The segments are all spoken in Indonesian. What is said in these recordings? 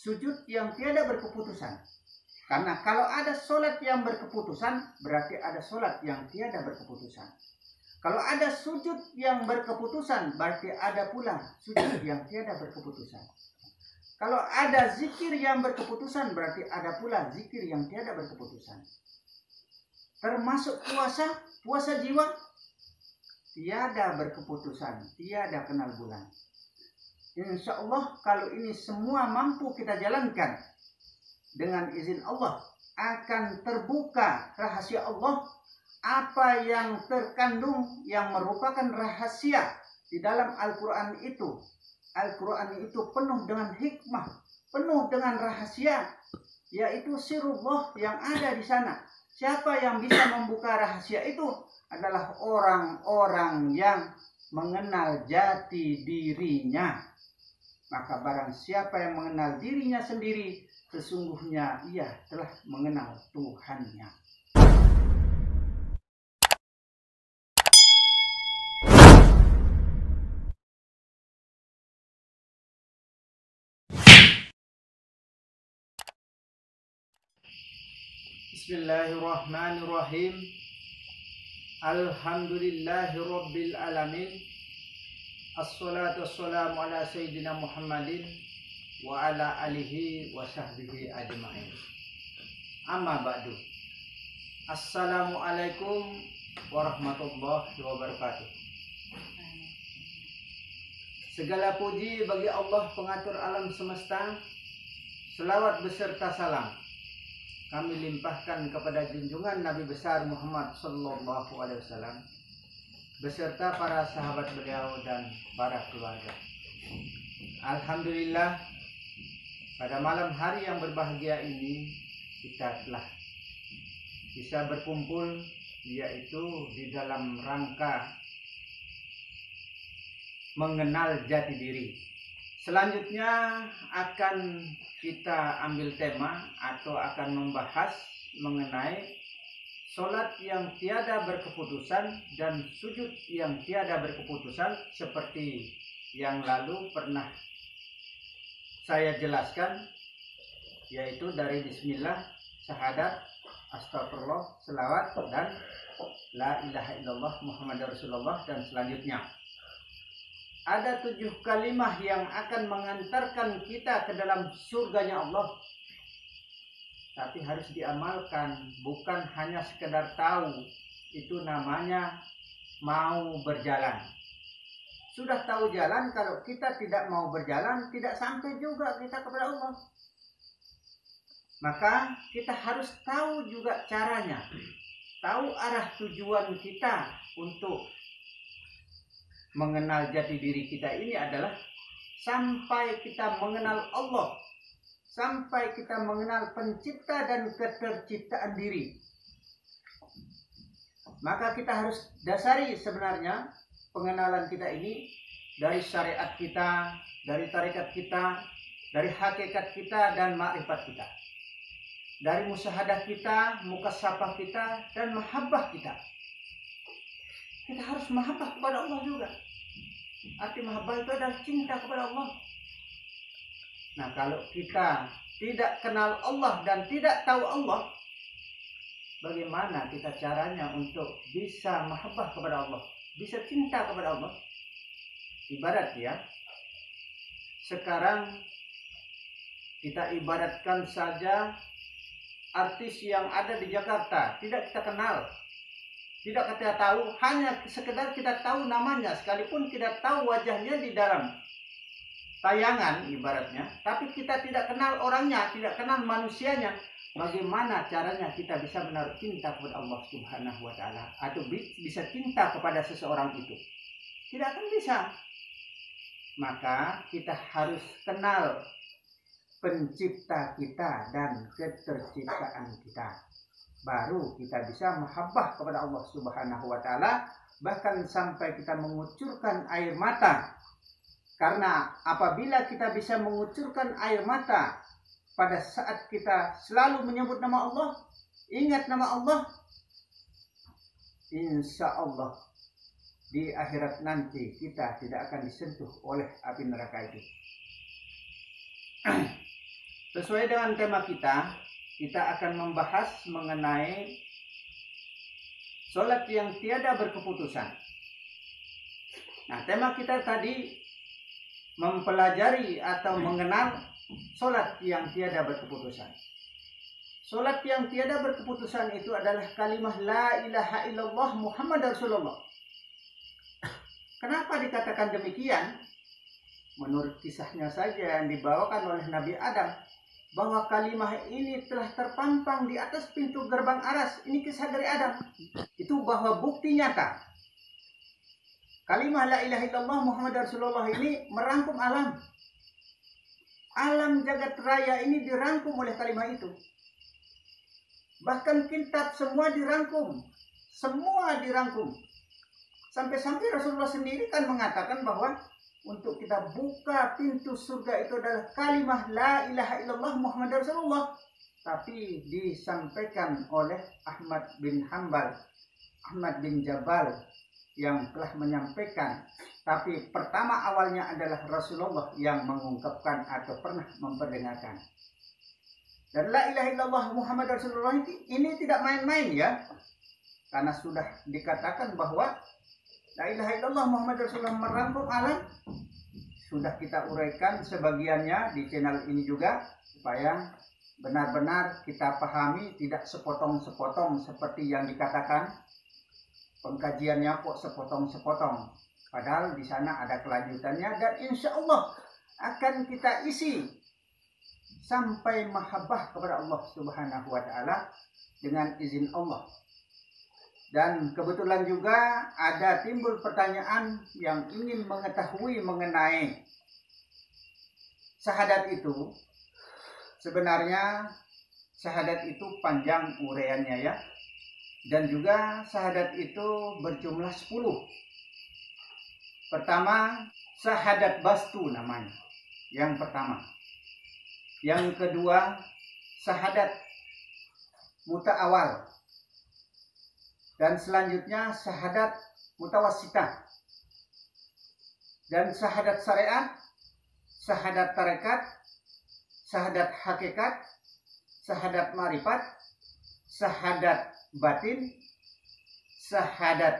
sujud yang tiada berkeputusan. Karena kalau ada sholat yang berkeputusan, berarti ada sholat yang tiada berkeputusan. Kalau ada sujud yang berkeputusan, berarti ada pula sujud yang tiada berkeputusan. Kalau ada zikir yang berkeputusan, berarti ada pula zikir yang tiada berkeputusan. Termasuk puasa jiwa, tiada berkeputusan, tiada kenal bulan. Insya Allah kalau ini semua mampu kita jalankan, dengan izin Allah akan terbuka rahasia Allah. Apa yang terkandung yang merupakan rahasia di dalam Al-Quran itu. Al-Quran itu penuh dengan hikmah, penuh dengan rahasia, yaitu sirullah yang ada di sana. Siapa yang bisa membuka rahasia itu adalah orang-orang yang mengenal jati dirinya. Maka barang siapa yang mengenal dirinya sendiri, sesungguhnya ia telah mengenal Tuhannya. Bismillahirrahmanirrahim. Alhamdulillahirabbil alamin. Assalatu wassalamu ala sayyidina Muhammadin wa ala alihi wa sahbihi ajma'in. Amma ba'du. Assalamualaikum warahmatullahi wabarakatuh. Segala puji bagi Allah pengatur alam semesta. Selawat beserta salam kami limpahkan kepada junjungan Nabi besar Muhammad sallallahu alaihi wasallam beserta para sahabat beliau dan para keluarga. Alhamdulillah, pada malam hari yang berbahagia ini kita telah bisa berkumpul, yaitu di dalam rangka mengenal jati diri. Selanjutnya akan kita ambil tema atau akan membahas mengenai sholat yang tiada berkeputusan dan sujud yang tiada berkeputusan, seperti yang lalu pernah saya jelaskan, yaitu dari bismillah, syahadat, astagfirullah, selawat, dan la ilaha illallah Muhammadur Rasulullah, dan selanjutnya. Ada 7 kalimah yang akan mengantarkan kita ke dalam surganya Allah. Tapi harus diamalkan, bukan hanya sekedar tahu. Itu namanya mau berjalan. Sudah tahu jalan, kalau kita tidak mau berjalan, tidak sampai juga kita kepada Allah. Maka kita harus tahu juga caranya. Tahu arah tujuan kita untuk mengenal jati diri kita ini adalah sampai kita mengenal Allah, sampai kita mengenal pencipta dan keterciptaan diri. Maka kita harus dasari sebenarnya pengenalan kita ini dari syariat kita, dari tarekat kita, dari hakikat kita dan ma'rifat kita, dari musyahadah kita, mukasyafah kita, dan mahabbah kita. Kita harus mahabbah kepada Allah juga. Arti mahabbah itu adalah cinta kepada Allah. Nah, kalau kita tidak kenal Allah dan tidak tahu Allah, bagaimana kita caranya untuk bisa mahabbah kepada Allah, bisa cinta kepada Allah? Ibarat ya, sekarang kita ibaratkan saja artis yang ada di Jakarta, tidak kita kenal, tidak kita tahu, hanya sekedar kita tahu namanya, sekalipun kita tahu wajahnya di dalam tayangan ibaratnya, tapi kita tidak kenal orangnya, tidak kenal manusianya. Bagaimana caranya kita bisa menaruh cinta kepada Allah Subhanahu wa Ta'ala, atau bisa cinta kepada seseorang itu? Tidak akan bisa. Maka kita harus kenal pencipta kita dan keterciptaan kita, baru kita bisa mahabbah kepada Allah Subhanahu wa Ta'ala, bahkan sampai kita mengucurkan air mata. Karena apabila kita bisa mengucurkan air mata pada saat kita selalu menyebut nama Allah, ingat nama Allah, insya Allah di akhirat nanti kita tidak akan disentuh oleh api neraka itu. Sesuai dengan tema kita akan membahas mengenai sholat yang tiada berkeputusan. Nah, tema kita tadi mempelajari atau mengenal sholat yang tiada berkeputusan. Sholat yang tiada berkeputusan itu adalah kalimat la ilaha illallah Muhammad Rasulullah. Kenapa dikatakan demikian? Menurut kisahnya saja yang dibawakan oleh Nabi Adam, bahwa kalimat ini telah terpampang di atas pintu gerbang aras. Ini kisah dari Adam. Itu bahwa bukti nyata. Kalimat la ilaha illallah Muhammad Rasulullah ini merangkum alam. Alam jagat raya ini dirangkum oleh kalimat itu. Bahkan kitab semua dirangkum. Semua dirangkum. Sampai-sampai Rasulullah sendiri kan mengatakan bahwa untuk kita buka pintu surga itu adalah kalimat la ilaha illallah Muhammad Rasulullah. Tapi disampaikan oleh Ahmad bin Hanbal, Ahmad bin Jabal yang telah menyampaikan. Tapi pertama awalnya adalah Rasulullah yang mengungkapkan atau pernah memperdengarkan. Dan la ilaha illallah Muhammad Rasulullah ini tidak main-main ya. Karena sudah dikatakan bahwa la ilaha illallah Muhammad Rasulullah merangkum alam. Sudah kita uraikan sebagiannya di channel ini juga, supaya benar-benar kita pahami, tidak sepotong-sepotong seperti yang dikatakan. Pengkajiannya kok sepotong-sepotong. Padahal di sana ada kelanjutannya, dan insya Allah akan kita isi sampai mahabbah kepada Allah Subhanahu wa Ta'ala dengan izin Allah. Dan kebetulan juga ada timbul pertanyaan yang ingin mengetahui mengenai syahadat itu. Sebenarnya syahadat itu panjang uraiannya ya. Dan juga syahadat itu berjumlah 10. Pertama, syahadat bastu namanya. Yang pertama. Yang kedua, syahadat muta'awal. Dan selanjutnya syahadat mutawassitah. Dan syahadat syariat, syahadat tarekat, syahadat hakikat, syahadat marifat, syahadat batin, syahadat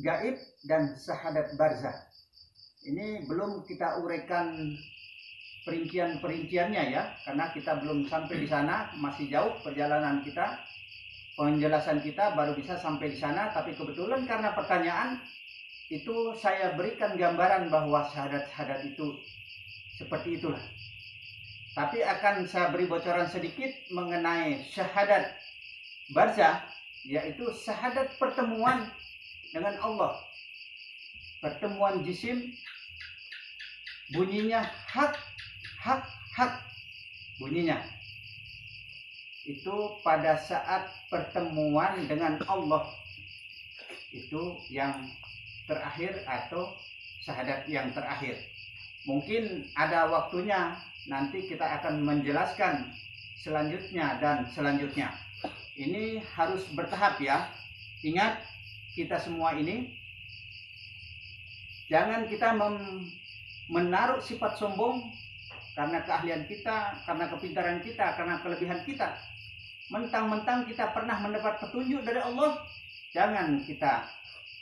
gaib, dan syahadat barzah. Ini belum kita uraikan perincian-perinciannya ya, karena kita belum sampai di sana, masih jauh perjalanan kita. Penjelasan kita baru bisa sampai di sana, tapi kebetulan karena pertanyaan itu saya berikan gambaran bahwa syahadat-syahadat itu seperti itulah. Tapi akan saya beri bocoran sedikit mengenai syahadat barzah, yaitu syahadat pertemuan dengan Allah. Pertemuan jisim, bunyinya hak, hak, hak bunyinya. Itu pada saat pertemuan dengan Allah, itu yang terakhir atau syahadat yang terakhir. Mungkin ada waktunya, nanti kita akan menjelaskan selanjutnya dan selanjutnya. Ini harus bertahap ya. Ingat, kita semua ini jangan kita menaruh sifat sombong karena keahlian kita, karena kepintaran kita, karena kelebihan kita. Mentang-mentang kita pernah mendapat petunjuk dari Allah, jangan kita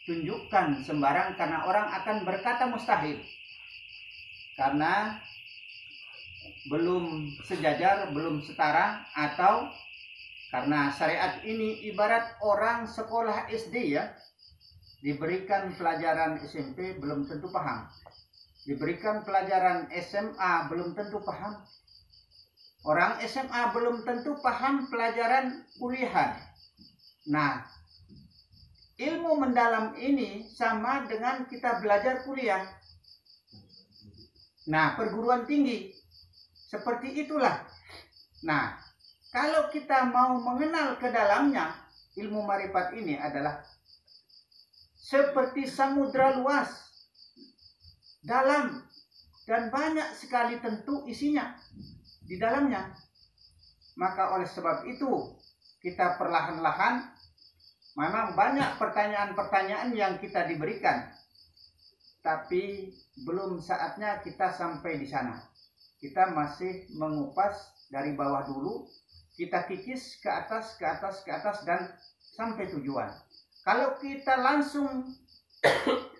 tunjukkan sembarang, karena orang akan berkata mustahil. Karena belum sejajar, belum setara, atau karena syariat ini ibarat orang sekolah SD ya. Diberikan pelajaran SMP belum tentu paham. Diberikan pelajaran SMA belum tentu paham. Orang SMA belum tentu paham pelajaran kuliah. Nah, ilmu mendalam ini sama dengan kita belajar kuliah. Nah, perguruan tinggi seperti itulah. Nah, kalau kita mau mengenal ke dalamnya, ilmu marifat ini adalah seperti samudra luas, dalam, dan banyak sekali tentu isinya di dalamnya. Maka oleh sebab itu kita perlahan-lahan, memang banyak pertanyaan-pertanyaan yang kita diberikan, tapi belum saatnya kita sampai di sana. kita masih mengupas dari bawah dulu, kita kikis ke atas, ke atas, ke atas, dan sampai tujuan. Kalau kita langsung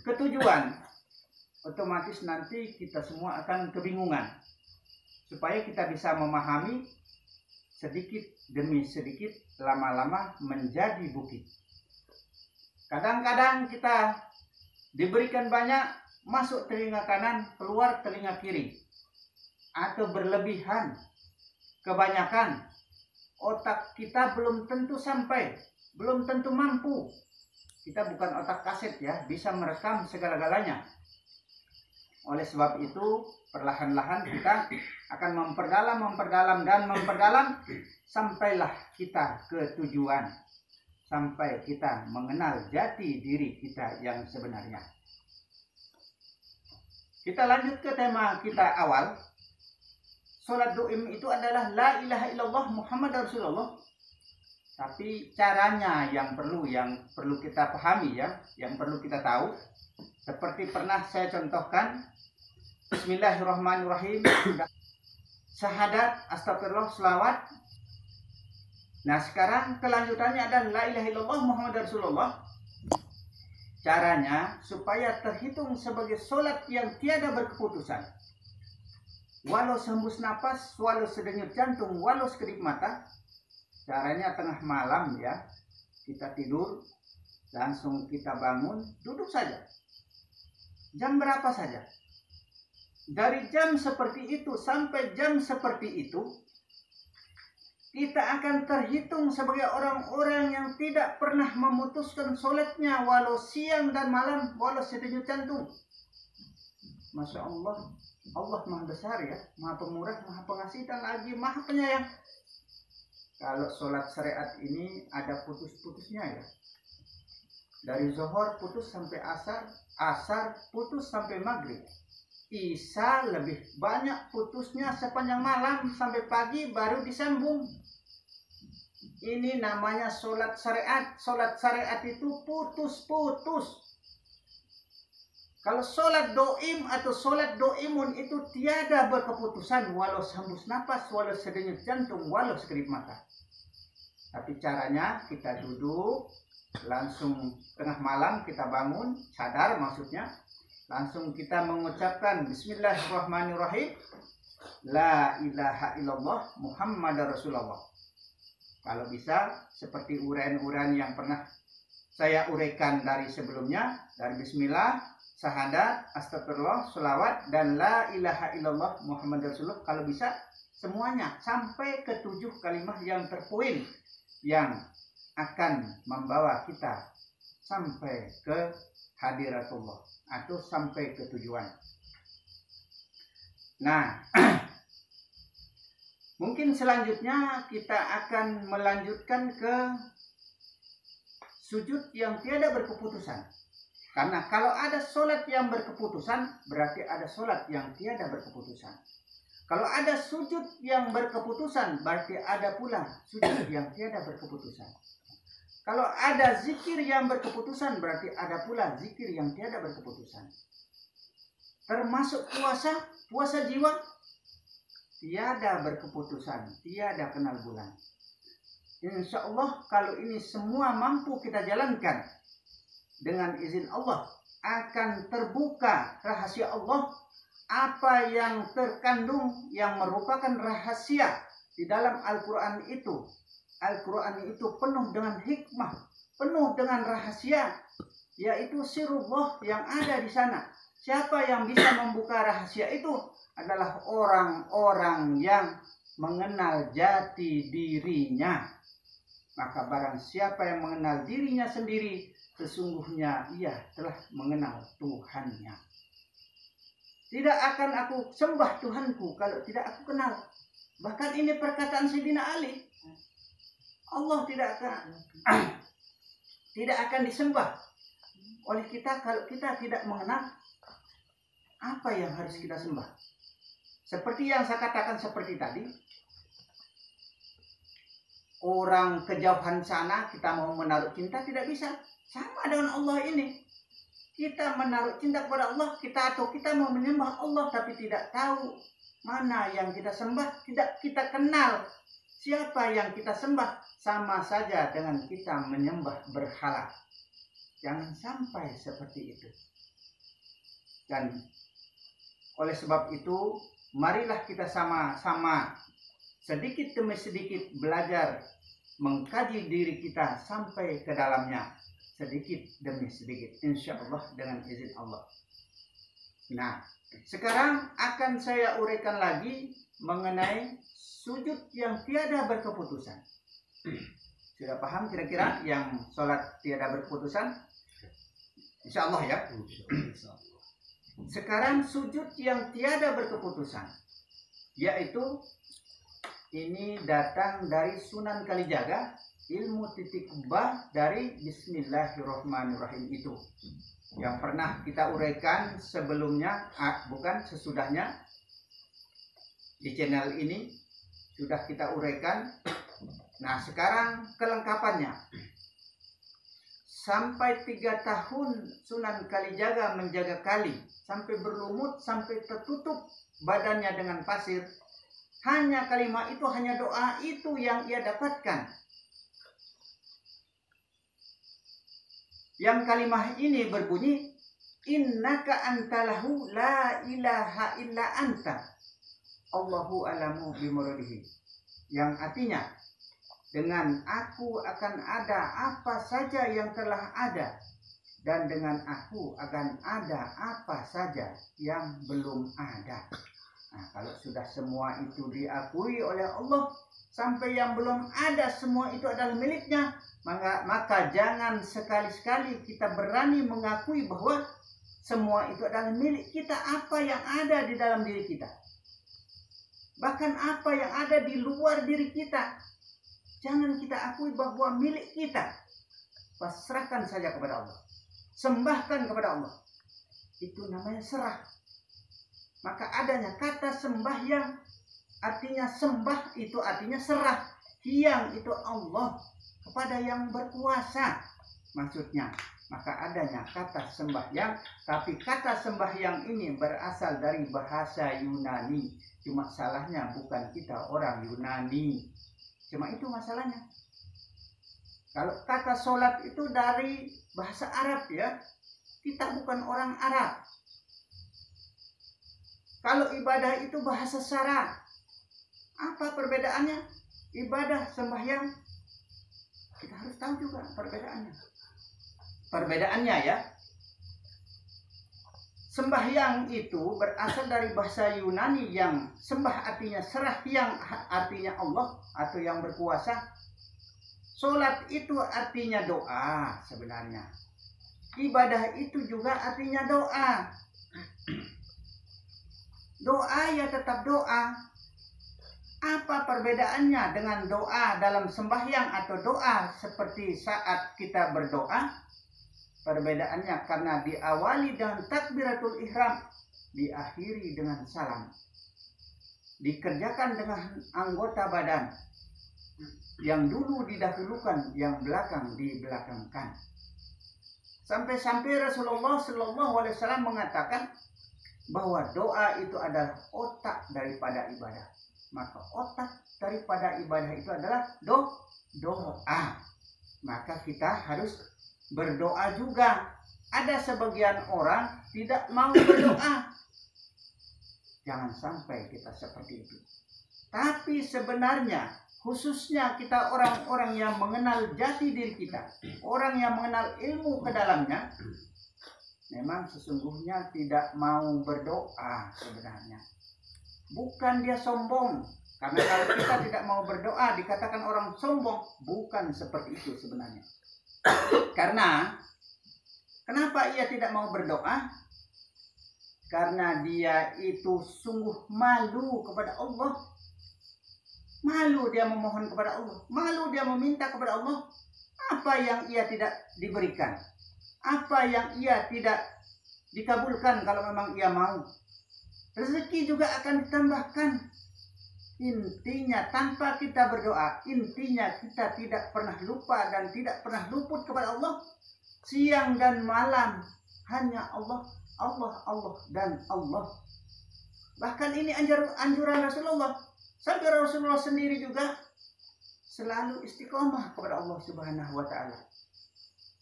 ke tujuan, otomatis nanti kita semua akan kebingungan. Supaya kita bisa memahami, sedikit demi sedikit, lama-lama menjadi bukit. Kadang-kadang kita diberikan banyak, masuk telinga kanan, keluar telinga kiri. Atau berlebihan, kebanyakan, otak kita belum tentu sampai, belum tentu mampu. Kita bukan otak kaset ya, bisa merekam segala-galanya. Oleh sebab itu, perlahan-lahan kita akan memperdalam, dan memperdalam, sampailah kita ke tujuan. Sampai kita mengenal jati diri kita yang sebenarnya. Kita lanjut ke tema kita awal. Sholat do'im itu adalah la ilaha illallah Muhammad Rasulullah. Tapi caranya yang perlu kita pahami ya, yang perlu kita tahu. Seperti pernah saya contohkan, Bismillahirrahmanirrahim, syahadat, astagfirullah, selawat. Nah sekarang kelanjutannya adalah la ilaha illallah Muhammad Rasulullah. Caranya supaya terhitung sebagai sholat yang tiada berkeputusan. Walau sehembus napas, walau sedenyut jantung, walau sekedip mata. Caranya tengah malam ya, kita tidur, langsung kita bangun, duduk saja. Jam berapa saja. Dari jam seperti itu sampai jam seperti itu, kita akan terhitung sebagai orang-orang yang tidak pernah memutuskan sholatnya, walau siang dan malam, walau sedenyut jantung. Masya Allah. Allah maha besar ya, maha pemurah, maha pengasih, dan lagi maha penyayang. Kalau sholat syariat ini ada putus-putusnya ya. Dari zuhur putus sampai asar, asar putus sampai maghrib. Isya lebih banyak putusnya sepanjang malam sampai pagi baru disambung. Ini namanya sholat syariat. Sholat syariat itu putus-putus. Kalau sholat do'im atau sholat do'imun itu tiada berkeputusan, walau sehembus napas, walau sedenyut jantung, walau sekedip mata. Tapi caranya kita duduk, langsung tengah malam kita bangun, sadar maksudnya, langsung kita mengucapkan Bismillahirrahmanirrahim, la ilaha illallah Muhammad Rasulullah. Kalau bisa seperti uraian-uraian yang pernah saya uraikan dari sebelumnya, dari Bismillah, syahadat, astagfirullah, sholawat, dan la ilaha illallah Muhammad Rasulullah. Kalau bisa semuanya sampai ke 7 kalimat yang terpoin yang akan membawa kita sampai ke hadiratullah atau sampai ke tujuan. Nah, mungkin selanjutnya kita akan melanjutkan ke sujud yang tiada berkeputusan. Karena kalau ada sholat yang berkeputusan, berarti ada sholat yang tiada berkeputusan. Kalau ada sujud yang berkeputusan, berarti ada pula sujud yang tiada berkeputusan. Kalau ada zikir yang berkeputusan, berarti ada pula zikir yang tiada berkeputusan. Termasuk puasa, puasa jiwa, tiada berkeputusan, tiada kenal bulan. Insya Allah kalau ini semua mampu kita jalankan, dengan izin Allah akan terbuka rahasia Allah, apa yang terkandung yang merupakan rahasia di dalam Al-Quran itu. Al-Quran itu penuh dengan hikmah, penuh dengan rahasia, yaitu sirullah yang ada di sana. Siapa yang bisa membuka rahasia itu adalah orang-orang yang mengenal jati dirinya. Maka barang siapa yang mengenal dirinya sendiri, sesungguhnya ia telah mengenal Tuhannya. Tidak akan aku sembah Tuhanku kalau tidak aku kenal. Bahkan ini perkataan Sayyidina Ali. Allah tidak akan disembah oleh kita kalau kita tidak mengenal apa yang harus kita sembah. Seperti yang saya katakan seperti tadi, orang kejauhan sana kita mau menaruh cinta tidak bisa. Sama dengan Allah ini. Kita menaruh cinta kepada Allah, kita mau menyembah Allah tapi tidak tahu mana yang kita sembah, tidak kita kenal siapa yang kita sembah, sama saja dengan kita menyembah berhala. Jangan sampai seperti itu. Dan oleh sebab itu, marilah kita sama-sama sedikit demi sedikit belajar mengkaji diri kita sampai ke dalamnya, sedikit demi sedikit, insya Allah dengan izin Allah. Nah, sekarang akan saya uraikan lagi mengenai sujud yang tiada berkeputusan. Sudah paham kira-kira yang sholat tiada berkeputusan? Insya Allah ya. Sekarang sujud yang tiada berkeputusan, yaitu ini datang dari Sunan Kalijaga, ilmu titik bah dari Bismillahirrahmanirrahim itu. Yang pernah kita uraikan sebelumnya, bukan sesudahnya, di channel ini sudah kita uraikan. Nah, sekarang kelengkapannya. Sampai 3 tahun Sunan Kalijaga menjaga kali, sampai berlumut, sampai tertutup badannya dengan pasir. Hanya kalimat itu, hanya doa itu yang ia dapatkan. Yang kalimat ini berbunyi, innaka antalahu la ilaha illa anta, Allahu alamu bimuradihi. Yang artinya, dengan aku akan ada apa saja yang telah ada, dan dengan aku akan ada apa saja yang belum ada. Nah, kalau sudah semua itu diakui oleh Allah, sampai yang belum ada semua itu adalah miliknya, maka jangan sekali-sekali kita berani mengakui bahwa semua itu adalah milik kita, apa yang ada di dalam diri kita. Bahkan apa yang ada di luar diri kita, jangan kita akui bahwa milik kita. Pasrahkan saja kepada Allah. Sembahkan kepada Allah. Itu namanya serah. Maka adanya kata sembahyang, artinya sembah itu artinya serah. Hyang itu Allah kepada yang berkuasa, maksudnya. Maka adanya kata sembahyang, tapi kata sembahyang ini berasal dari bahasa Yunani. Cuma salahnya bukan kita orang Yunani. Cuma itu masalahnya. Kalau kata sholat itu dari bahasa Arab ya, kita bukan orang Arab. Kalau ibadah itu bahasa syara. Apa perbedaannya? Ibadah, sembahyang, kita harus tahu juga perbedaannya. Perbedaannya ya, sembahyang itu berasal dari bahasa Yunani yang sembah artinya serah, yang artinya Allah atau yang berkuasa. Sholat itu artinya doa sebenarnya. Ibadah itu juga artinya doa. Doa ya tetap doa. Apa perbedaannya dengan doa dalam sembahyang atau doa seperti saat kita berdoa? Perbedaannya karena diawali dengan takbiratul ihram, diakhiri dengan salam. Dikerjakan dengan anggota badan. Yang dulu didahulukan, yang belakang dibelakangkan. Sampai-sampai Rasulullah SAW mengatakan bahwa doa itu adalah otak daripada ibadah. Maka otak daripada ibadah itu adalah doa. Maka kita harus berdoa juga. Ada sebagian orang tidak mau berdoa. Jangan sampai kita seperti itu. Tapi sebenarnya, khususnya kita orang-orang yang mengenal jati diri kita, orang yang mengenal ilmu ke dalamnya, memang sesungguhnya tidak mau berdoa sebenarnya. Bukan dia sombong. Karena kalau kita tidak mau berdoa dikatakan orang sombong. Bukan seperti itu sebenarnya. Karena kenapa ia tidak mau berdoa? Karena dia itu sungguh malu kepada Allah. Malu dia memohon kepada Allah. Malu dia meminta kepada Allah. Apa yang ia tidak diberikan? Apa yang ia tidak dikabulkan kalau memang ia mau? Rezeki juga akan ditambahkan. Intinya tanpa kita berdoa, intinya kita tidak pernah lupa dan tidak pernah luput kepada Allah. Siang dan malam hanya Allah, Allah, Allah, dan Allah. Bahkan ini anjuran Rasulullah. Sampai Rasulullah sendiri juga selalu istiqomah kepada Allah Subhanahu wa taala.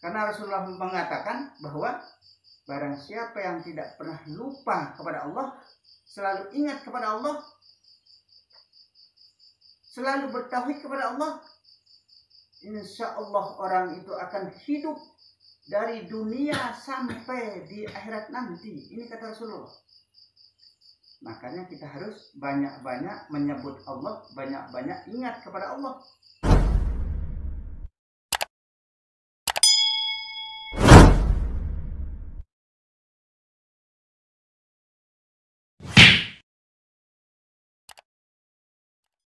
Karena Rasulullah mengatakan bahwa barang siapa yang tidak pernah lupa kepada Allah, selalu ingat kepada Allah, selalu bertauhid kepada Allah, insya Allah orang itu akan hidup dari dunia sampai di akhirat nanti. Ini kata Rasulullah. Makanya kita harus banyak-banyak menyebut Allah, banyak-banyak ingat kepada Allah.